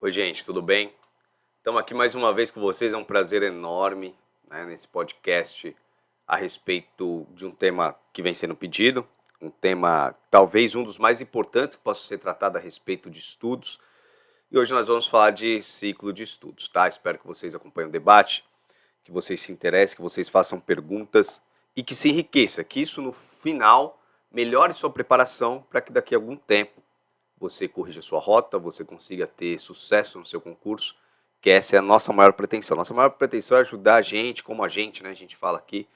Oi, gente, tudo bem? Estamos aqui mais uma vez com vocês, é um prazer enorme, né, nesse podcast a respeito de um tema que vem sendo pedido, um tema talvez um dos mais importantes que possa ser tratado a respeito de estudos. E hoje nós vamos falar de ciclo de estudos, tá? Espero que vocês acompanhem o debate, que vocês se interessem, que vocês façam perguntas e que se enriqueça, que isso no final melhore sua preparação para que daqui a algum tempo você corrija sua rota, você consiga ter sucesso no seu concurso, que essa é a nossa maior pretensão. Nossa maior pretensão é ajudar a gente, como a gente, né? A gente fala aqui,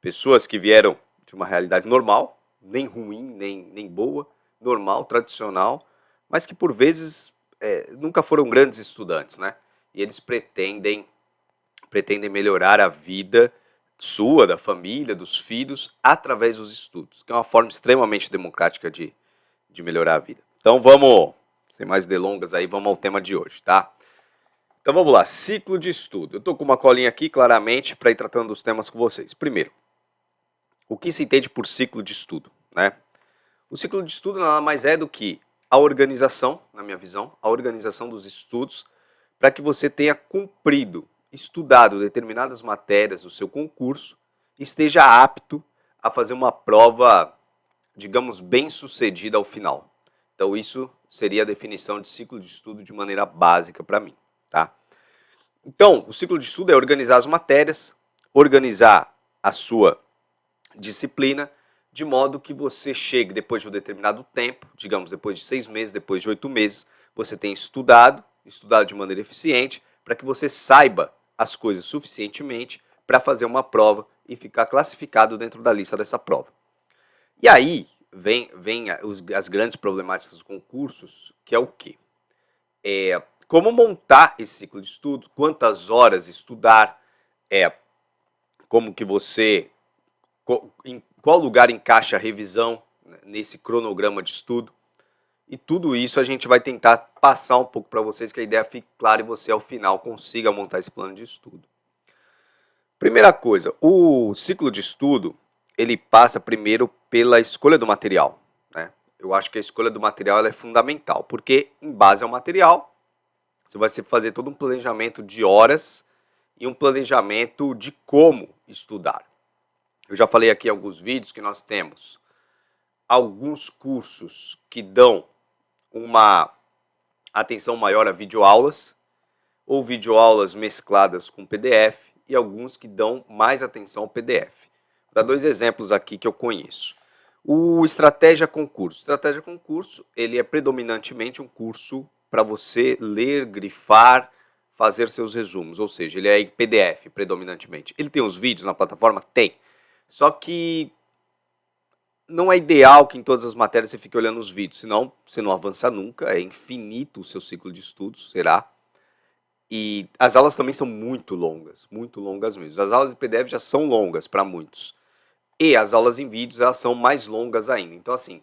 pessoas que vieram de uma realidade normal, nem ruim, nem boa, normal, tradicional, mas que por vezes nunca foram grandes estudantes, né? E eles pretendem melhorar a vida sua, da família, dos filhos, através dos estudos, que é uma forma extremamente democrática de melhorar a vida. Então vamos, sem mais delongas aí, vamos ao tema de hoje, tá? Então vamos lá, ciclo de estudo. Eu tô com uma colinha aqui, claramente, para ir tratando dos temas com vocês. Primeiro, o que se entende por ciclo de estudo, né? O ciclo de estudo nada mais é do que a organização, na minha visão, a organização dos estudos para que você tenha cumprido, estudado determinadas matérias do seu concurso e esteja apto a fazer uma prova, digamos, bem sucedida ao final. Então isso seria a definição de ciclo de estudo de maneira básica para mim, tá? Então, o ciclo de estudo é organizar as matérias, organizar a sua disciplina, de modo que você chegue depois de um determinado tempo, digamos, depois de 6 meses, depois de 8 meses, você tenha estudado de maneira eficiente, para que você saiba as coisas suficientemente para fazer uma prova e ficar classificado dentro da lista dessa prova. E aí vem as grandes problemáticas dos concursos, que é o quê? Como montar esse ciclo de estudo, quantas horas estudar, como que você, em qual lugar encaixa a revisão nesse cronograma de estudo. E tudo isso a gente vai tentar passar um pouco para vocês, que a ideia fique clara e você ao final consiga montar esse plano de estudo. Primeira coisa, o ciclo de estudo, ele passa primeiro pela escolha do material, né? Eu acho que a escolha do material ela é fundamental, porque em base ao material, você vai fazer todo um planejamento de horas e um planejamento de como estudar. Eu já falei aqui em alguns vídeos que nós temos alguns cursos que dão uma atenção maior a videoaulas, ou videoaulas mescladas com PDF, e alguns que dão mais atenção ao PDF. Vou dar 2 exemplos aqui que eu conheço. O Estratégia Concurso. Estratégia Concurso, ele é predominantemente um curso para você ler, grifar, fazer seus resumos, ou seja, ele é em PDF predominantemente. Ele tem os vídeos na plataforma? Tem. Só que não é ideal que em todas as matérias você fique olhando os vídeos, senão você não avança nunca, é infinito o seu ciclo de estudos, será? E as aulas também são muito longas mesmo. As aulas de PDF já são longas para muitos. E as aulas em vídeos, elas são mais longas ainda. Então, assim,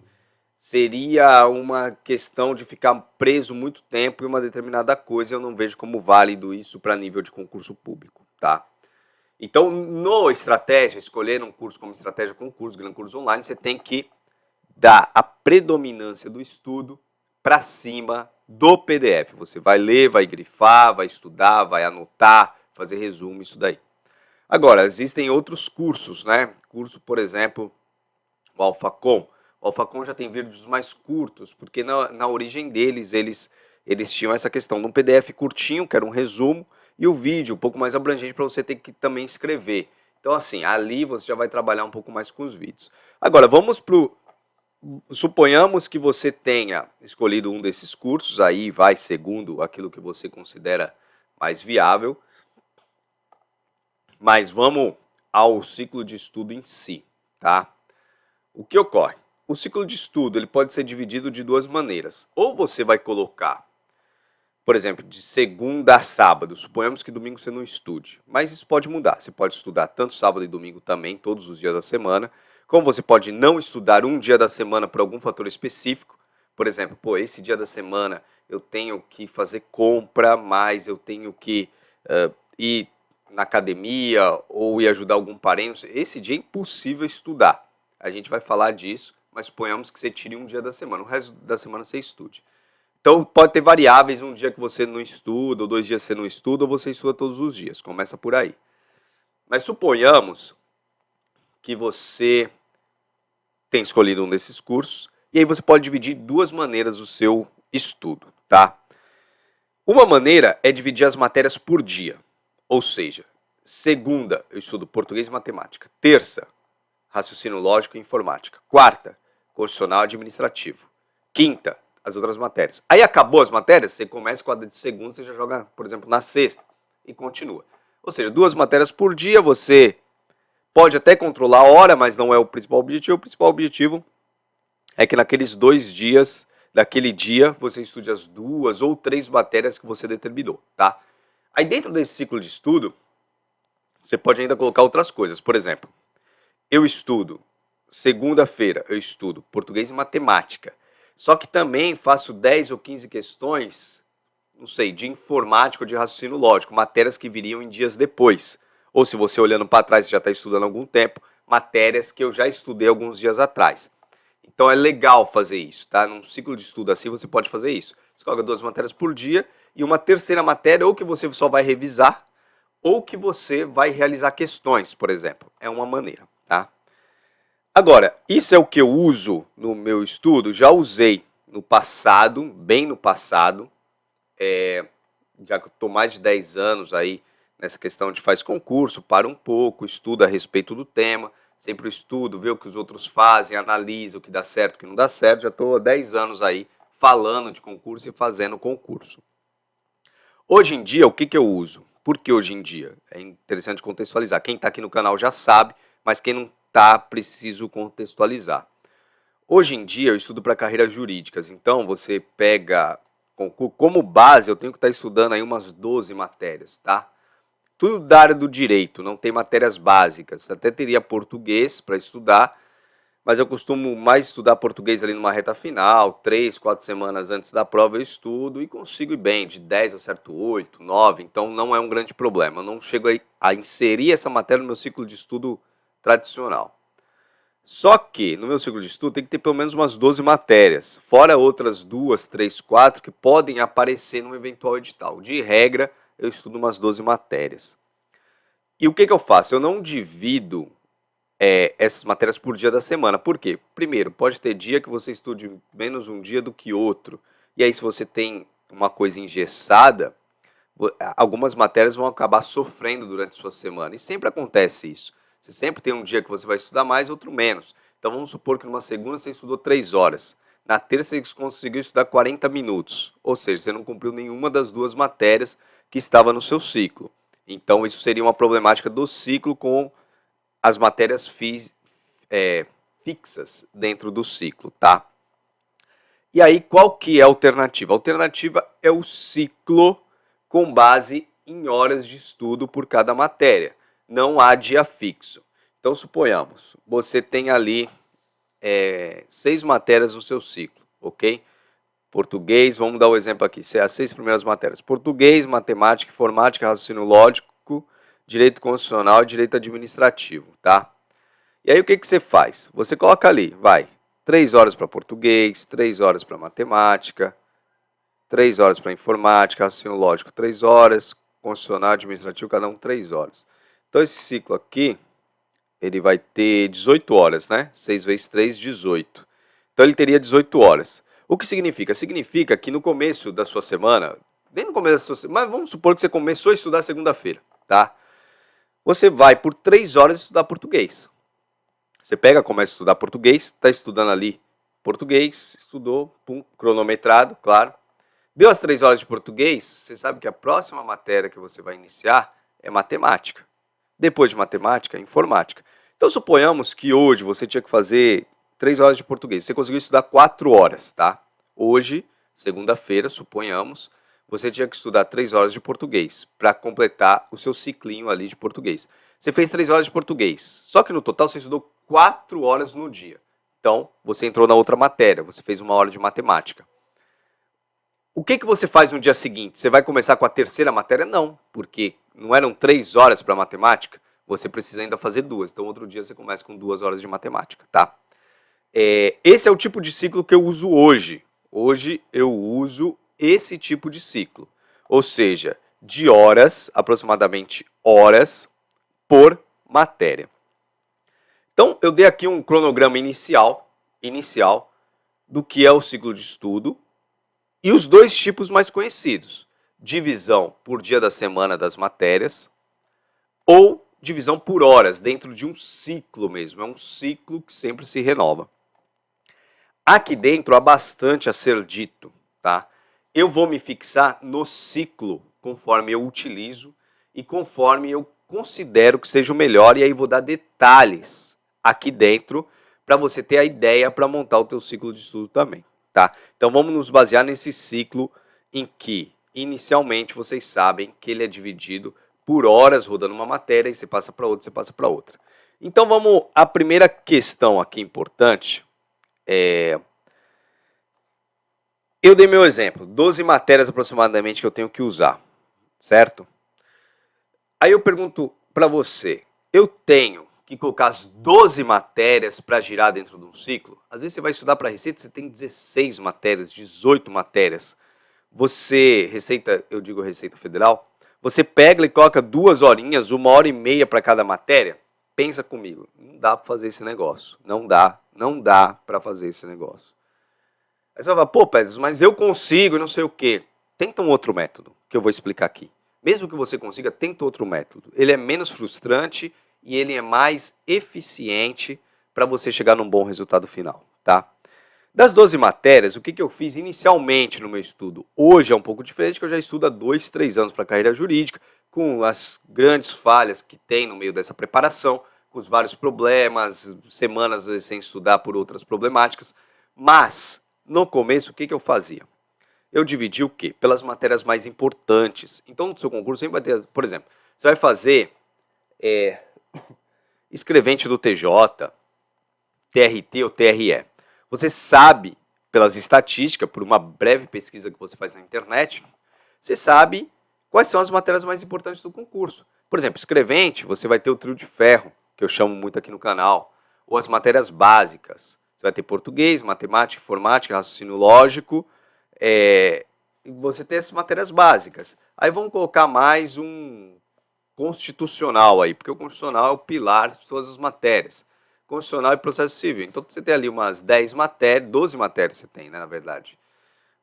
seria uma questão de ficar preso muito tempo em uma determinada coisa, e eu não vejo como válido isso para nível de concurso público, tá? Então, no Estratégia, escolher um curso como Estratégia Concurso, Gran Curso Online, você tem que dar a predominância do estudo para cima do PDF. Você vai ler, vai grifar, vai estudar, vai anotar, fazer resumo, isso daí. Agora, existem outros cursos, né? Curso, por exemplo, o Alphacom. O Alphacom já tem vídeos mais curtos, porque na origem deles, eles tinham essa questão de um PDF curtinho, que era um resumo, e o vídeo um pouco mais abrangente para você ter que também escrever. Então, assim, ali você já vai trabalhar um pouco mais com os vídeos. Agora, vamos pro... Suponhamos que você tenha escolhido um desses cursos, aí vai segundo aquilo que você considera mais viável, mas vamos ao ciclo de estudo em si, tá? O que ocorre? O ciclo de estudo ele pode ser dividido de 2 maneiras. Ou você vai colocar, por exemplo, de segunda a sábado. Suponhamos que domingo você não estude, mas isso pode mudar. Você pode estudar tanto sábado e domingo também, todos os dias da semana. Como você pode não estudar um dia da semana por algum fator específico. Por exemplo, esse dia da semana eu tenho que fazer compra, mas eu tenho que ir na academia ou ir ajudar algum parente. Esse dia é impossível estudar. A gente vai falar disso, mas suponhamos que você tire um dia da semana, o resto da semana você estude. Então pode ter variáveis, um dia que você não estuda, ou 2 dias que você não estuda, ou você estuda todos os dias. Começa por aí. Mas suponhamos que você tem escolhido um desses cursos, e aí você pode dividir de duas maneiras o seu estudo, tá? Uma maneira é dividir as matérias por dia, ou seja, segunda eu estudo português e matemática, terça, raciocínio lógico e informática, quarta, constitucional administrativo, quinta, as outras matérias. Aí acabou as matérias, você começa com a de segunda, você já joga, por exemplo, na sexta e continua. Ou seja, 2 matérias por dia, você pode até controlar a hora, mas não é o principal objetivo. O principal objetivo é que naqueles 2 dias, daquele dia, você estude as 2 ou 3 matérias que você determinou, tá? Aí dentro desse ciclo de estudo, você pode ainda colocar outras coisas. Por exemplo, eu estudo, segunda-feira eu estudo português e matemática. Só que também faço 10 ou 15 questões, não sei, de informática ou de raciocínio lógico, matérias que viriam em dias depois. Ou se você olhando para trás, você já está estudando há algum tempo, matérias que eu já estudei alguns dias atrás. Então é legal fazer isso, tá? Num ciclo de estudo assim você pode fazer isso. Você coloca 2 matérias por dia e uma terceira matéria ou que você só vai revisar ou que você vai realizar questões, por exemplo. É uma maneira, tá? Agora, isso é o que eu uso no meu estudo, já usei no passado, bem no passado, já que eu estou mais de 10 anos aí nessa questão de faz concurso, para um pouco, estuda a respeito do tema, sempre estudo, vê o que os outros fazem, analisa o que dá certo, o que não dá certo, já estou há 10 anos aí falando de concurso e fazendo concurso. Hoje em dia, o que eu uso? Por que hoje em dia? É interessante contextualizar. Quem está aqui no canal já sabe, mas quem não está, preciso contextualizar. Hoje em dia, eu estudo para carreiras jurídicas, então você pega, como base, eu tenho que estar estudando aí umas 12 matérias, tá? Tudo da área do direito, não tem matérias básicas. Até teria português para estudar, mas eu costumo mais estudar português ali numa reta final, 3, 4 semanas antes da prova eu estudo e consigo ir bem, de 10 eu acerto 8, 9, então não é um grande problema. Eu não chego a inserir essa matéria no meu ciclo de estudo tradicional. Só que no meu ciclo de estudo tem que ter pelo menos umas 12 matérias, fora outras 2, 3, 4 que podem aparecer num eventual edital. De regra, eu estudo umas 12 matérias. E o que eu faço? Eu não divido essas matérias por dia da semana. Por quê? Primeiro, pode ter dia que você estude menos um dia do que outro. E aí, se você tem uma coisa engessada, algumas matérias vão acabar sofrendo durante a sua semana. E sempre acontece isso. Você sempre tem um dia que você vai estudar mais, outro menos. Então vamos supor que numa segunda você estudou 3 horas. Na terça você conseguiu estudar 40 minutos. Ou seja, você não cumpriu nenhuma das 2 matérias que estava no seu ciclo. Então isso seria uma problemática do ciclo com as matérias fixas dentro do ciclo, tá? E aí, qual que é a alternativa? A alternativa é o ciclo com base em horas de estudo por cada matéria. Não há dia fixo. Então, suponhamos, você tem ali 6 matérias no seu ciclo, ok? Português, vamos dar o exemplo aqui, as 6 primeiras matérias. Português, matemática, informática, raciocínio lógico, direito constitucional e direito administrativo, tá? E aí o que você faz? Você coloca ali, 3 horas para português, 3 horas para matemática, 3 horas para informática, raciocínio lógico 3 horas, constitucional, administrativo, cada um 3 horas. Então esse ciclo aqui, ele vai ter 18 horas, né? 6 vezes 3, 18. Então ele teria 18 horas. O que significa? Significa que no começo da sua semana, bem no começo da sua semana, mas vamos supor que você começou a estudar segunda-feira, tá? Você vai por 3 horas estudar português. Você pega, começa a estudar português, está estudando ali português, estudou, pum, cronometrado, claro. Deu as 3 horas de português, você sabe que a próxima matéria que você vai iniciar é matemática. Depois de matemática, informática. Então, suponhamos que hoje você tinha que fazer 3 horas de português. Você conseguiu estudar 4 horas, tá? Hoje, segunda-feira, suponhamos, você tinha que estudar 3 horas de português para completar o seu ciclinho ali de português. Você fez 3 horas de português, só que no total você estudou 4 horas no dia. Então, você entrou na outra matéria, você fez 1 hora de matemática. O que você faz no dia seguinte? Você vai começar com a terceira matéria? Não, porque não eram 3 horas para matemática, você precisa ainda fazer 2. Então, outro dia você começa com 2 horas de matemática, tá? Esse é o tipo de ciclo que eu uso hoje. Hoje eu uso esse tipo de ciclo, ou seja, de horas, aproximadamente horas por matéria. Então, eu dei aqui um cronograma inicial do que é o ciclo de estudo e os dois tipos mais conhecidos: divisão por dia da semana das matérias ou divisão por horas, dentro de um ciclo mesmo. É um ciclo que sempre se renova. Aqui dentro há bastante a ser dito, tá? Eu vou me fixar no ciclo conforme eu utilizo e conforme eu considero que seja o melhor, e aí vou dar detalhes aqui dentro para você ter a ideia para montar o teu ciclo de estudo também, tá? Então vamos nos basear nesse ciclo em que inicialmente vocês sabem que ele é dividido por horas rodando uma matéria e você passa para outra, você passa para outra. Então vamos, a primeira questão aqui importante eu dei meu exemplo, 12 matérias aproximadamente que eu tenho que usar, certo? Aí eu pergunto para você, eu tenho que colocar as 12 matérias para girar dentro de um ciclo? Às vezes você vai estudar para Receita, você tem 16 matérias, 18 matérias. Você, Receita, eu digo Receita Federal, você pega e coloca 2 horinhas, 1h30 para cada matéria? Pensa comigo, não dá para fazer esse negócio, não dá para fazer esse negócio. Aí você vai falar, pô, Pedro, mas eu consigo e não sei o quê. Tenta um outro método, que eu vou explicar aqui. Mesmo que você consiga, tenta outro método. Ele é menos frustrante e ele é mais eficiente para você chegar num bom resultado final, tá? Das 12 matérias, o que eu fiz inicialmente no meu estudo? Hoje é um pouco diferente, que eu já estudo há 2, 3 anos para a carreira jurídica, com as grandes falhas que tem no meio dessa preparação, com os vários problemas, semanas às vezes sem estudar por outras problemáticas, mas no começo, o que eu fazia? Eu dividi o quê? Pelas matérias mais importantes. Então, no seu concurso sempre vai ter, por exemplo, você vai fazer escrevente do TJ, TRT ou TRE. Você sabe, pelas estatísticas, por uma breve pesquisa que você faz na internet, você sabe quais são as matérias mais importantes do concurso. Por exemplo, escrevente, você vai ter o trio de ferro, que eu chamo muito aqui no canal, ou as matérias básicas. Você vai ter português, matemática, informática, raciocínio lógico, e você tem essas matérias básicas. Aí vamos colocar mais um constitucional aí, porque o constitucional é o pilar de todas as matérias. Constitucional e processo civil. Então você tem ali umas 10 matérias, 12 matérias você tem, né, na verdade.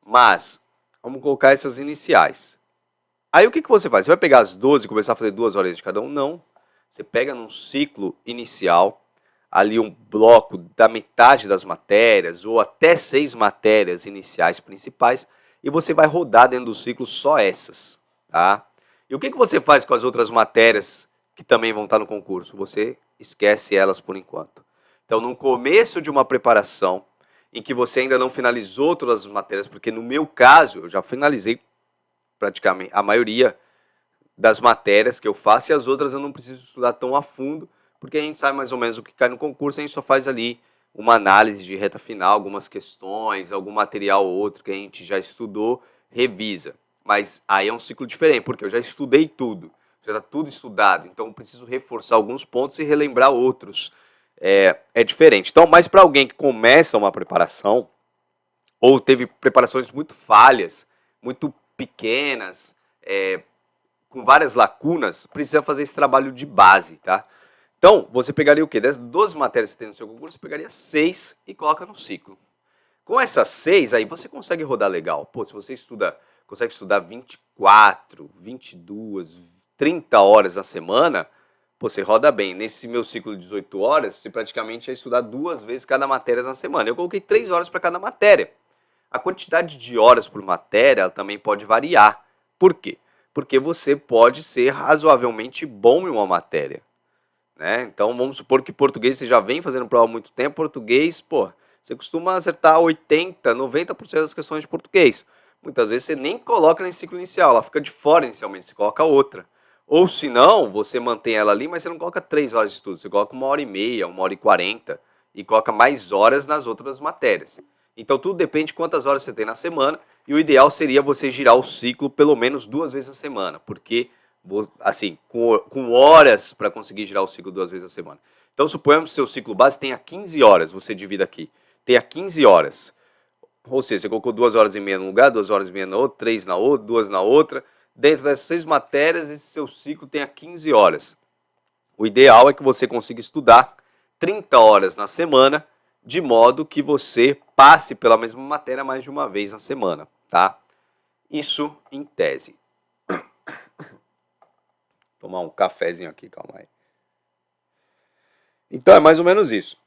Mas, vamos colocar essas iniciais. Aí o que você faz? Você vai pegar as 12 e começar a fazer 2 horas de cada um? Não. Você pega num ciclo inicial, ali um bloco da metade das matérias, ou até 6 matérias iniciais principais, e você vai rodar dentro do ciclo só essas, tá? E o que você faz com as outras matérias que também vão estar no concurso? Você esquece elas por enquanto. Então, no começo de uma preparação, em que você ainda não finalizou todas as matérias, porque no meu caso, eu já finalizei praticamente a maioria das matérias que eu faço, e as outras eu não preciso estudar tão a fundo, porque a gente sabe mais ou menos o que cai no concurso, a gente só faz ali uma análise de reta final, algumas questões, algum material ou outro que a gente já estudou, revisa. Mas aí é um ciclo diferente, porque eu já estudei tudo, já está tudo estudado, então eu preciso reforçar alguns pontos e relembrar outros. É diferente. Então, mas para alguém que começa uma preparação, ou teve preparações muito falhas, muito pequenas, com várias lacunas, precisa fazer esse trabalho de base, tá? Então, você pegaria o quê? Das 12 matérias que você tem no seu concurso, você pegaria 6 e coloca no ciclo. Com essas 6, aí você consegue rodar legal. Pô, se você consegue estudar 24, 22, 30 horas na semana, pô, você roda bem. Nesse meu ciclo de 18 horas, você praticamente ia estudar 2 vezes cada matéria na semana. Eu coloquei 3 horas para cada matéria. A quantidade de horas por matéria ela também pode variar. Por quê? Porque você pode ser razoavelmente bom em uma matéria, né? Então, vamos supor que português você já vem fazendo prova há muito tempo. Português, pô, você costuma acertar 80, 90% das questões de português. Muitas vezes você nem coloca nesse ciclo inicial, ela fica de fora inicialmente, você coloca outra. Ou se não, você mantém ela ali, mas você não coloca 3 horas de estudo, você coloca 1h30, 1h40 e coloca mais horas nas outras matérias. Então tudo depende de quantas horas você tem na semana, e o ideal seria você girar o ciclo pelo menos 2 vezes a semana, porque, assim, com horas para conseguir girar o ciclo 2 vezes a semana. Então suponhamos que seu ciclo base tenha 15 horas, você divide aqui, tenha 15 horas. Ou seja, você colocou 2 horas e meia num lugar, 2 horas e meia na outra, 3 na outra, 2 na outra. Dentro dessas 6 matérias, esse seu ciclo tenha 15 horas. O ideal é que você consiga estudar 30 horas na semana, de modo que você passe pela mesma matéria mais de uma vez na semana, tá? Isso em tese. Vou tomar um cafezinho aqui, calma aí. Então é mais ou menos isso.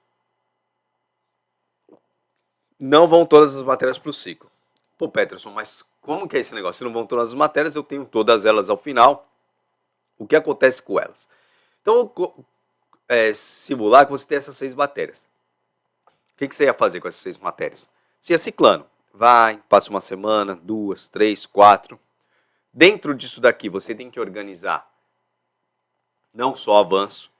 Não vão todas as matérias para o ciclo. Pô, Peterson, mas como que é esse negócio? Se não vão todas as matérias, eu tenho todas elas ao final. O que acontece com elas? Então, simular que você tem essas 6 matérias. O que você ia fazer com essas 6 matérias? Você ia ciclando. Vai, passa uma semana, 2, 3, 4. Dentro disso daqui, você tem que organizar não só avanço,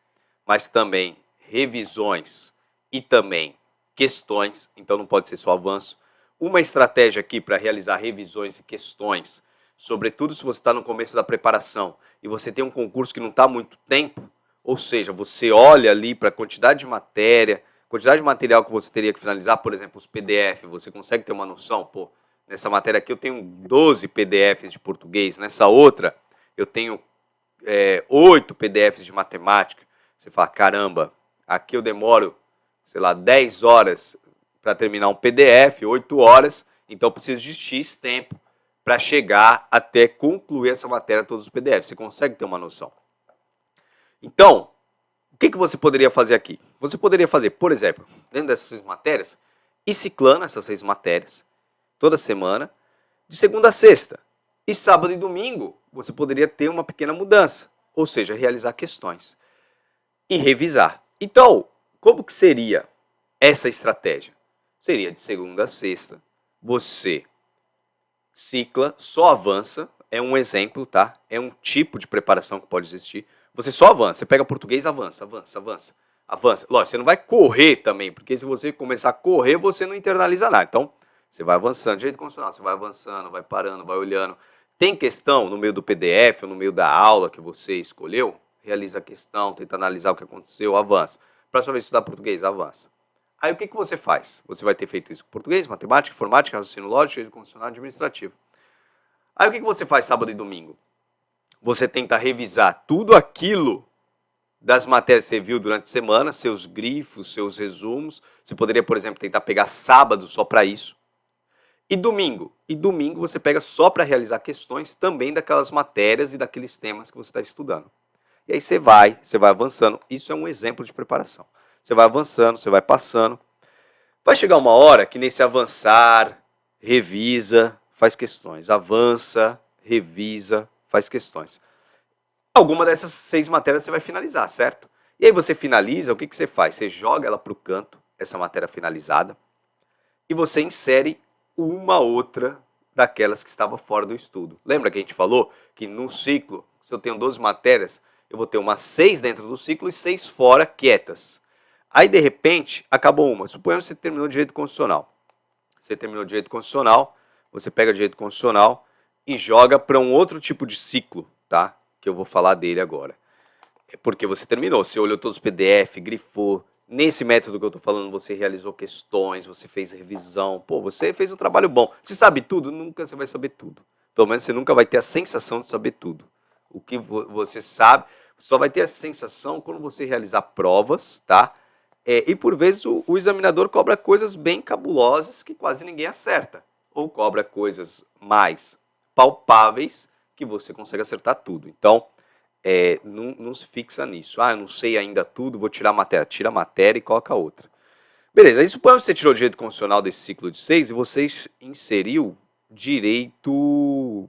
mas também revisões e também questões. Então não pode ser só avanço. Uma estratégia aqui para realizar revisões e questões, sobretudo se você está no começo da preparação e você tem um concurso que não está há muito tempo, ou seja, você olha ali para a quantidade de matéria, quantidade de material que você teria que finalizar, por exemplo, os PDF, você consegue ter uma noção? Pô, nessa matéria aqui eu tenho 12 PDFs de português, nessa outra eu tenho 8 PDFs de matemática. Você fala, caramba, aqui eu demoro, sei lá, 10 horas para terminar um PDF, 8 horas, então eu preciso de X tempo para chegar até concluir essa matéria, todos os PDFs. Você consegue ter uma noção? Então, o que você poderia fazer aqui? Você poderia fazer, por exemplo, dentro dessas 6 matérias, ir ciclando essas 6 matérias, toda semana, de segunda a sexta. E sábado e domingo, você poderia ter uma pequena mudança, ou seja, realizar questões e revisar. Então, como que seria essa estratégia? Seria de segunda a sexta, você cicla, só avança, é um exemplo, tá? É um tipo de preparação que pode existir. Você só avança, você pega português, avança, avança, avança, avança. Lógico, você não vai correr também, porque se você começar a correr, você não internaliza nada. Então, você vai avançando, de jeito condicional, você vai avançando, vai parando, vai olhando. Tem questão no meio do PDF ou no meio da aula que você escolheu? Realiza a questão, tenta analisar o que aconteceu, avança. Próxima vez que estudar português, avança. Aí o que você faz? Você vai ter feito isso com português, matemática, informática, raciocínio lógico, direito constitucional, administrativo. Aí o que você faz sábado e domingo? Você tenta revisar tudo aquilo das matérias que você viu durante a semana, seus grifos, seus resumos. Você poderia, por exemplo, tentar pegar sábado só para isso. E domingo? E domingo você pega só para realizar questões também daquelas matérias e daqueles temas que você está estudando. E aí você vai avançando. Isso é um exemplo de preparação. Você vai avançando, você vai passando. Vai chegar uma hora que nesse avançar, revisa, faz questões. Avança, revisa, faz questões. Alguma dessas 6 matérias você vai finalizar, certo? E aí você finaliza, o que você faz? Você joga ela para o canto, essa matéria finalizada, e você insere uma outra daquelas que estava fora do estudo. Lembra que a gente falou que no ciclo, se eu tenho 12 matérias, eu vou ter umas 6 dentro do ciclo e 6 fora, quietas. Aí, de repente, acabou uma. Suponhamos que você terminou Direito Constitucional. Você terminou Direito Constitucional, você pega Direito Constitucional e joga para um outro tipo de ciclo, tá? Que eu vou falar dele agora. É porque você terminou, você olhou todos os PDF, grifou. Nesse método que eu estou falando, você realizou questões, você fez revisão. Pô, você fez um trabalho bom. Você sabe tudo? Nunca você vai saber tudo. Pelo menos você nunca vai ter a sensação de saber tudo. O que você sabe, só vai ter a sensação quando você realizar provas, tá? E por vezes o examinador cobra coisas bem cabulosas que quase ninguém acerta. Ou cobra coisas mais palpáveis que você consegue acertar tudo. Então, não se fixa nisso. Ah, eu não sei ainda tudo, vou tirar a matéria. Tira a matéria e coloca outra. Beleza, aí suponhamos que você tirou o direito constitucional desse ciclo de 6 e você inseriu direito,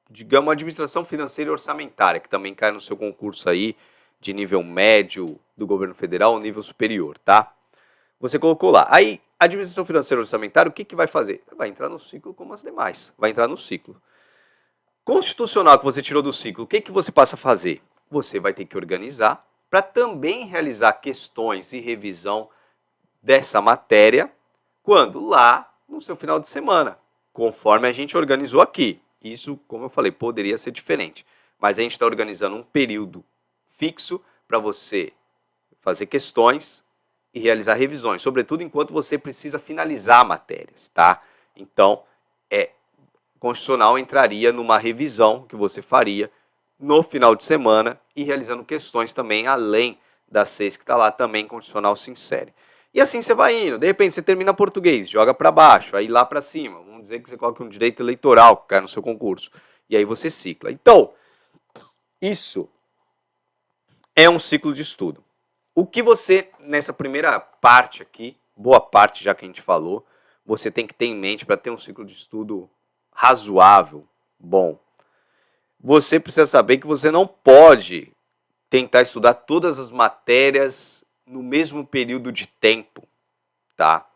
digamos, administração financeira e orçamentária, que também cai no seu concurso aí, de nível médio do governo federal ou nível superior, tá? Você colocou lá. Aí, administração financeira e orçamentária, o que vai fazer? Vai entrar no ciclo como as demais. Vai entrar no ciclo. Constitucional que você tirou do ciclo, o que você passa a fazer? Você vai ter que organizar para também realizar questões e revisão dessa matéria, quando? Lá no seu final de semana, conforme a gente organizou aqui. Isso, como eu falei, poderia ser diferente, mas a gente está organizando um período fixo para você fazer questões, e realizar revisões, sobretudo enquanto você precisa finalizar matérias, tá? Então, constitucional entraria numa revisão que você faria no final de semana e realizando questões também, além das 6 que está lá, também constitucional se insere. E assim você vai indo, de repente você termina português, joga para baixo, aí lá para cima, vamos dizer que você coloca um direito eleitoral que cai no seu concurso, e aí você cicla. Então, isso é um ciclo de estudo. O que você, nessa primeira parte aqui, boa parte já que a gente falou, você tem que ter em mente para ter um ciclo de estudo razoável, bom. Você precisa saber que você não pode tentar estudar todas as matérias no mesmo período de tempo, tá?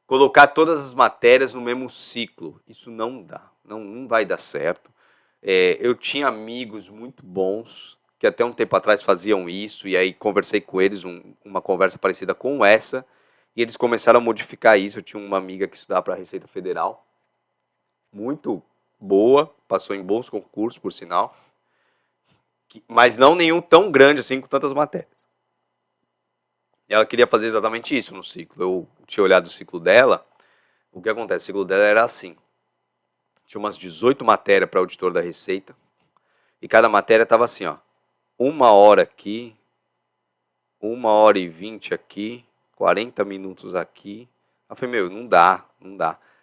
Colocar todas as matérias no mesmo ciclo, isso não dá, não vai dar certo. Eu tinha amigos muito bons que até um tempo atrás faziam isso, e aí conversei com eles, uma conversa parecida com essa, e eles começaram a modificar isso. Eu tinha uma amiga que estudava para a Receita Federal, muito boa, passou em bons concursos, por sinal, mas não nenhum tão grande assim com tantas matérias. Ela queria fazer exatamente isso no ciclo. Eu tinha olhado o ciclo dela. O que acontece? O ciclo dela era assim. Tinha umas 18 matérias para auditor da Receita. E cada matéria estava assim, ó. 1 hora aqui, 1h20 aqui, 40 minutos aqui. Eu falei, meu, não dá.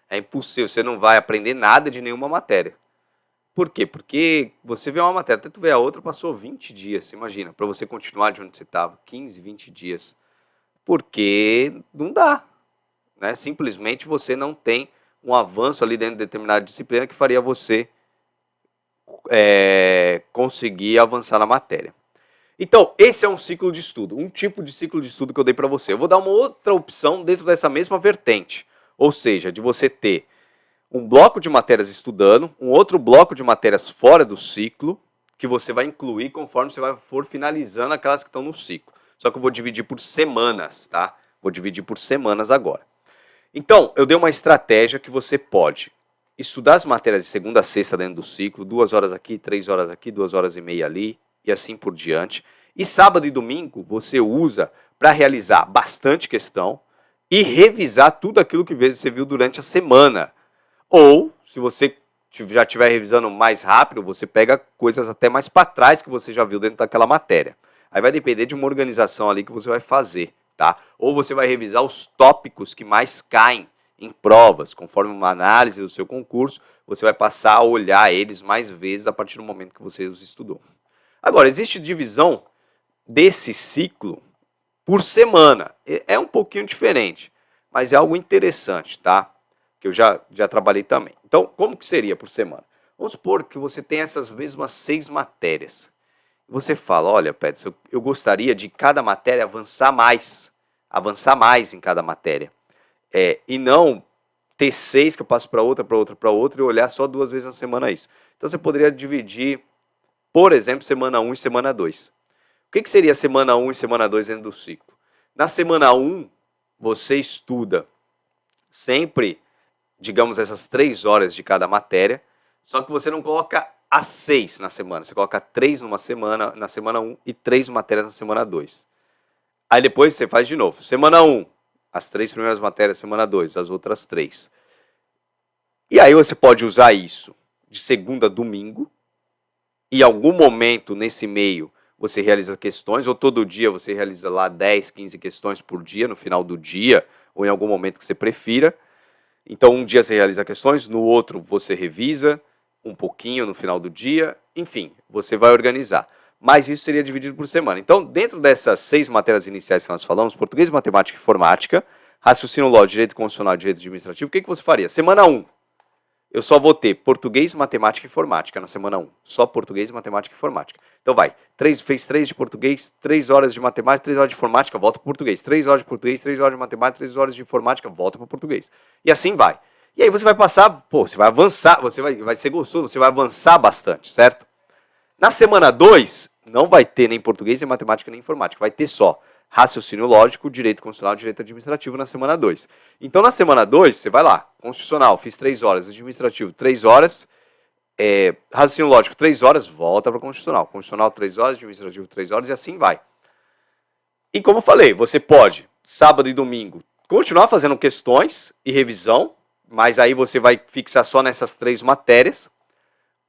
É impossível, você não vai aprender nada de nenhuma matéria. Por quê? Porque você vê uma matéria, até tu vê a outra, passou 20 dias, você imagina, para você continuar de onde você estava, 15, 20 dias. Porque não dá, né? Simplesmente você não tem um avanço ali dentro de determinada disciplina que faria você conseguir avançar na matéria. Então, esse é um ciclo de estudo, um tipo de ciclo de estudo que eu dei para você. Eu vou dar uma outra opção dentro dessa mesma vertente, ou seja, de você ter um bloco de matérias estudando, um outro bloco de matérias fora do ciclo, que você vai incluir conforme você for finalizando aquelas que estão no ciclo. Só que eu vou dividir por semanas, tá? Vou dividir por semanas agora. Então, eu dei uma estratégia que você pode estudar as matérias de segunda a sexta dentro do ciclo, 2 horas aqui, 3 horas aqui, 2h30 ali, e assim por diante. E sábado e domingo você usa para realizar bastante questão e revisar tudo aquilo que você viu durante a semana. Ou, se você já estiver revisando mais rápido, você pega coisas até mais para trás que você já viu dentro daquela matéria. Aí vai depender de uma organização ali que você vai fazer, tá? Ou você vai revisar os tópicos que mais caem em provas, conforme uma análise do seu concurso, você vai passar a olhar eles mais vezes a partir do momento que você os estudou. Agora, existe divisão desse ciclo por semana. É um pouquinho diferente, mas é algo interessante, tá? Que eu já trabalhei também. Então, como que seria por semana? Vamos supor que você tem essas mesmas 6 matérias. Você fala, olha, Pedro, eu gostaria de cada matéria avançar mais em cada matéria. E não ter 6 que eu passo para outra e olhar só 2 vezes na semana isso. Então, você poderia dividir, por exemplo, semana 1 e semana 2. O que seria semana 1 e semana 2 dentro do ciclo? Na semana 1, você estuda sempre, digamos, essas 3 horas de cada matéria, só que você não coloca as 6 na semana, você coloca 3 numa semana, na semana 1 e 3 matérias na semana 2. Aí depois você faz de novo. Semana 1, as 3 primeiras matérias, semana 2, as outras 3. E aí você pode usar isso de segunda a domingo, e em algum momento nesse meio você realiza questões, ou todo dia você realiza lá 10, 15 questões por dia, no final do dia, ou em algum momento que você prefira. Então, um dia você realiza questões, no outro você revisa um pouquinho no final do dia, enfim, você vai organizar. Mas isso seria dividido por semana. Então, dentro dessas 6 matérias iniciais que nós falamos, português, matemática e informática, raciocínio lógico, direito constitucional e direito administrativo, o que você faria? Semana 1, eu só vou ter português, matemática e informática na semana 1. Só português, matemática e informática. Então vai, fez 3 de português, 3 horas de matemática, 3 horas de informática, volta para o português. 3 horas de português, 3 horas de matemática, 3 horas de informática, volta para o português. E assim vai. E aí você vai passar, você vai avançar, você vai ser gostoso, você vai avançar bastante, certo? Na semana 2, não vai ter nem português, nem matemática, nem informática. Vai ter só raciocínio lógico, direito constitucional, direito administrativo na semana 2. Então, na semana 2, você vai lá, constitucional, fiz 3 horas, administrativo 3 horas, raciocínio lógico 3 horas, volta para constitucional 3 horas, administrativo 3 horas e assim vai. E como eu falei, você pode sábado e domingo, continuar fazendo questões e revisão, mas aí você vai fixar só nessas 3 matérias,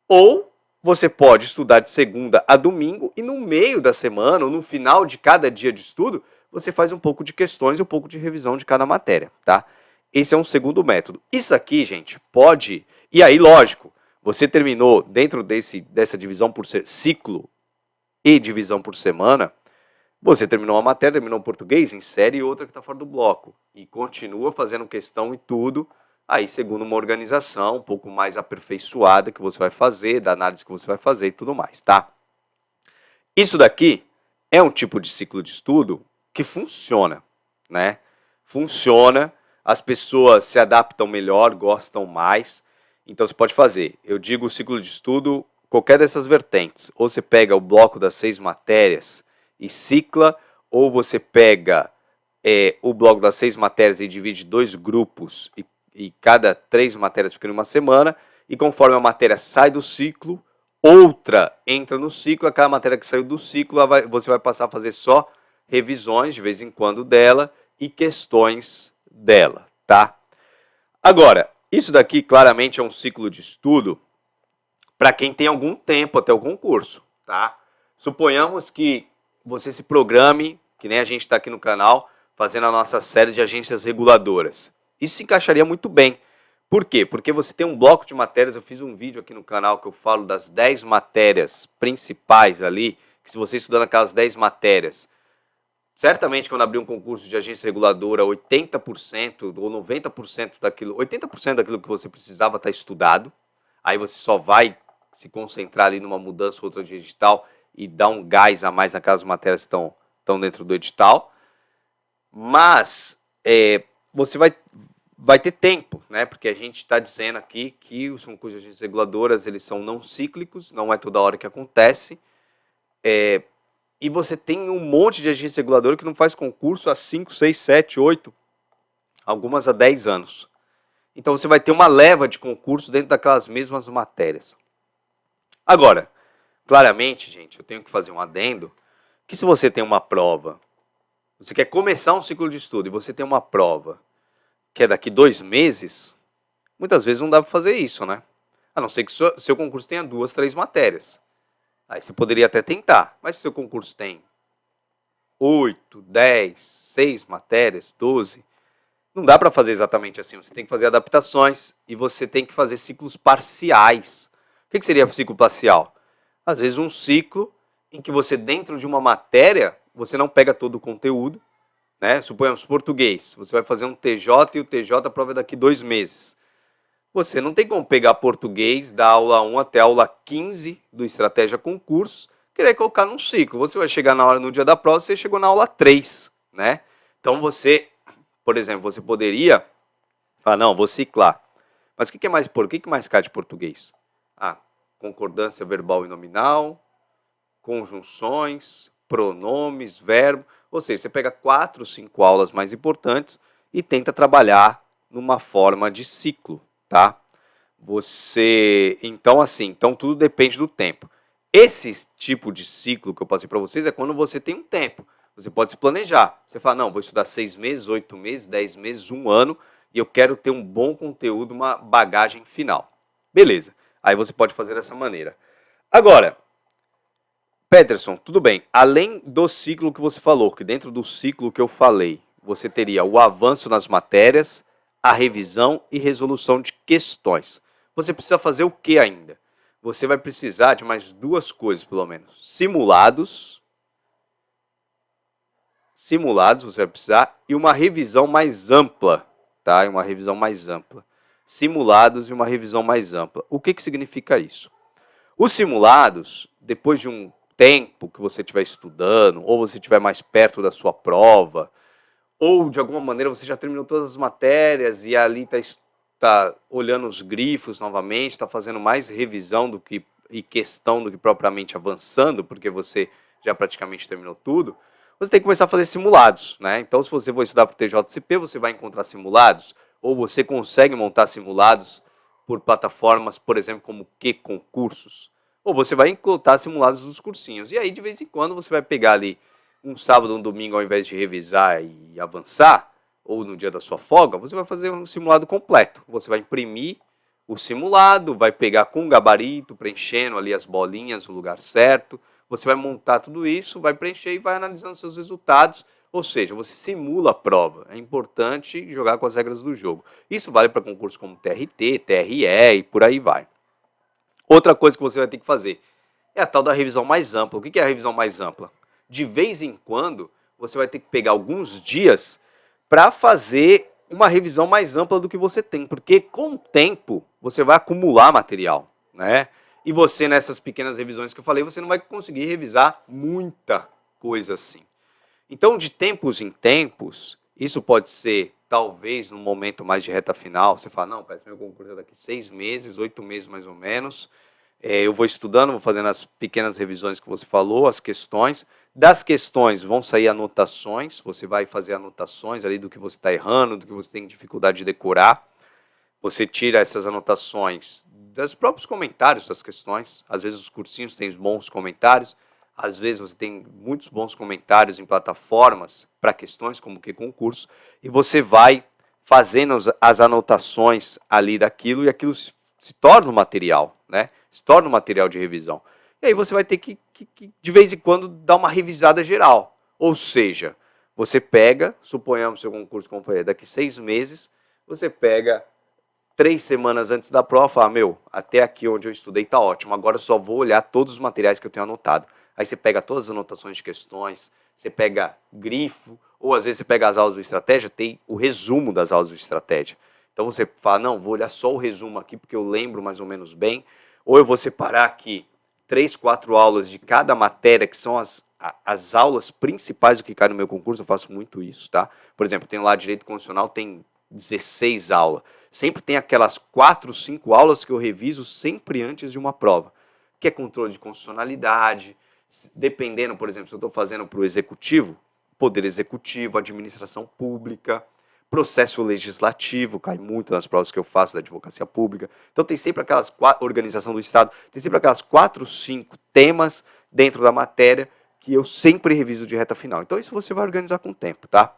ou você pode estudar de segunda a domingo e no meio da semana, ou no final de cada dia de estudo, você faz um pouco de questões e um pouco de revisão de cada matéria, tá? Esse é um segundo método. Isso aqui, gente, pode... E aí, lógico, você terminou dentro dessa divisão por ciclo e divisão por semana, você terminou uma matéria, terminou o português, insere outra que está fora do bloco. E continua fazendo questão e tudo, aí segundo uma organização um pouco mais aperfeiçoada que você vai fazer, da análise que você vai fazer e tudo mais, tá? Isso daqui é um tipo de ciclo de estudo que funciona, né? Funciona, as pessoas se adaptam melhor, gostam mais, então você pode fazer. Eu digo ciclo de estudo, qualquer dessas vertentes. Ou você pega o bloco das 6 matérias e cicla, ou você pega o bloco das 6 matérias e divide 2 grupos e cada 3 matérias fica em uma semana, e conforme a matéria sai do ciclo, outra entra no ciclo, aquela matéria que saiu do ciclo, você vai passar a fazer só revisões de vez em quando dela e questões dela, tá? Agora, isso daqui claramente é um ciclo de estudo para quem tem algum tempo até o concurso, tá? Suponhamos que você se programe, que nem a gente está aqui no canal, fazendo a nossa série de agências reguladoras. Isso se encaixaria muito bem. Por quê? Porque você tem um bloco de matérias, eu fiz um vídeo aqui no canal que eu falo das 10 matérias principais ali, que se você estudando aquelas 10 matérias, certamente quando abrir um concurso de agência reguladora, 80% ou 90% daquilo, 80% daquilo que você precisava estar estudado, aí você só vai se concentrar ali numa mudança ou outra de edital e dar um gás a mais naquelas matérias que estão dentro do edital. Mas você vai ter tempo, né? Porque a gente está dizendo aqui que os concursos de agências reguladoras, eles são não cíclicos, não é toda hora que acontece. E você tem um monte de agência reguladora que não faz concurso há 5, 6, 7, 8, algumas há 10 anos. Então você vai ter uma leva de concursos dentro daquelas mesmas matérias. Agora, claramente, gente, eu tenho que fazer um adendo, que se você tem uma prova, você quer começar um ciclo de estudo e você tem uma prova que é daqui 2 meses, muitas vezes não dá para fazer isso, né? A não ser que seu concurso tenha 2, 3 matérias. Aí você poderia até tentar, mas se seu concurso tem 8, 10, 6 matérias, 12, não dá para fazer exatamente assim. Você tem que fazer adaptações e você tem que fazer ciclos parciais. O que seria ciclo parcial? Às vezes um ciclo em que você, dentro de uma matéria, você não pega todo o conteúdo, né? Suponhamos português, você vai fazer um TJ e o TJ a prova é daqui 2 meses. Você não tem como pegar português da aula 1 até a aula 15 do Estratégia Concursos, querer colocar num ciclo. Você vai chegar na hora no dia da prova, você chegou na aula 3, né? Então você, por exemplo, você poderia falar, não, vou ciclar. Mas o que é mais cai de português? Concordância verbal e nominal, conjunções, pronomes, verbo. Ou seja, você pega 4, 5 aulas mais importantes e tenta trabalhar numa forma de ciclo, tá? Então tudo depende do tempo. Esse tipo de ciclo que eu passei para vocês é quando você tem um tempo. Você pode se planejar. Você fala, não, vou estudar 6 meses, 8 meses, 10 meses, 1 ano e eu quero ter um bom conteúdo, uma bagagem final. Beleza. Aí você pode fazer dessa maneira. Agora, Peterson, tudo bem. Além do ciclo que você falou, que dentro do ciclo que eu falei, você teria o avanço nas matérias, a revisão e resolução de questões. Você precisa fazer o que ainda? Você vai precisar de mais 2 coisas, pelo menos. Simulados você vai precisar, e uma revisão mais ampla, tá? Uma revisão mais ampla. Simulados e uma revisão mais ampla. O que significa isso? Os simulados, depois de um tempo que você estiver estudando, ou você estiver mais perto da sua prova, ou de alguma maneira você já terminou todas as matérias e ali está olhando os grifos novamente, está fazendo mais revisão e questão do que propriamente avançando, porque você já praticamente terminou tudo, você tem que começar a fazer simulados, né? Então, se você for estudar para o TJCP, você vai encontrar simulados, ou você consegue montar simulados por plataformas, por exemplo, como Q-Concursos, ou você vai encontrar simulados dos cursinhos. E aí, de vez em quando, você vai pegar ali um sábado, um domingo, ao invés de revisar e avançar, ou no dia da sua folga, você vai fazer um simulado completo. Você vai imprimir o simulado, vai pegar com gabarito, preenchendo ali as bolinhas no lugar certo. Você vai montar tudo isso, vai preencher e vai analisando seus resultados. Ou seja, você simula a prova. É importante jogar com as regras do jogo. Isso vale para concursos como TRT, TRE e por aí vai. Outra coisa que você vai ter que fazer é a tal da revisão mais ampla. O que é a revisão mais ampla? De vez em quando, você vai ter que pegar alguns dias para fazer uma revisão mais ampla do que você tem, porque com o tempo você vai acumular material, né? E você, nessas pequenas revisões que eu falei, você não vai conseguir revisar muita coisa assim. Então, de tempos em tempos, isso pode ser, talvez, num momento mais de reta final, você fala, não, parece meu concurso é daqui 6 meses, 8 meses mais ou menos, eu vou estudando, vou fazendo as pequenas revisões que você falou, as questões. Das questões vão sair anotações, você vai fazer anotações ali do que você está errando, do que você tem dificuldade de decorar. Você tira essas anotações dos próprios comentários das questões. Às vezes os cursinhos têm bons comentários, às vezes você tem muitos bons comentários em plataformas para questões como que concurso, e você vai fazendo as anotações ali daquilo, e aquilo se torna um material, né? Se torna um material de revisão. E aí você vai ter que de vez em quando, dar uma revisada geral. Ou seja, você pega, suponhamos seu concurso como foi daqui 6 meses, você pega 3 semanas antes da prova, fala, meu, até aqui onde eu estudei tá ótimo, agora eu só vou olhar todos os materiais que eu tenho anotado. Aí você pega todas as anotações de questões, você pega grifo, ou às vezes você pega as aulas do Estratégia, tem o resumo das aulas do Estratégia. Então você fala, não, vou olhar só o resumo aqui porque eu lembro mais ou menos bem, ou eu vou separar aqui 3, 4 aulas de cada matéria, que são as aulas principais do que cai no meu concurso, eu faço muito isso, tá? Por exemplo, tem lá Direito Constitucional, tem 16 aulas. Sempre tem aquelas 4, 5 aulas que eu reviso sempre antes de uma prova, que é controle de constitucionalidade, dependendo, por exemplo, se eu estou fazendo para o executivo, poder executivo, administração pública, processo legislativo, cai muito nas provas que eu faço da advocacia pública. Então tem sempre aquelas organização do Estado, tem sempre aquelas 4, 5 temas dentro da matéria que eu sempre reviso de reta final. Então isso você vai organizar com o tempo, tá?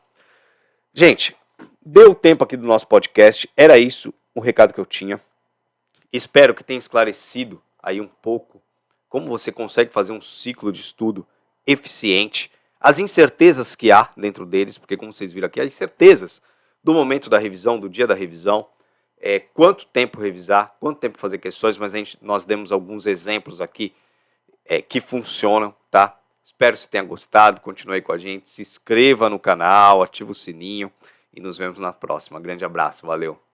Gente, deu tempo aqui do nosso podcast, era isso o recado que eu tinha. Espero que tenha esclarecido aí um pouco como você consegue fazer um ciclo de estudo eficiente, as incertezas que há dentro deles, porque como vocês viram aqui, há incertezas do momento da revisão, do dia da revisão, quanto tempo revisar, quanto tempo fazer questões, mas nós demos alguns exemplos aqui que funcionam, tá? Espero que você tenha gostado, continue aí com a gente, se inscreva no canal, ativa o sininho e nos vemos na próxima. Grande abraço, valeu!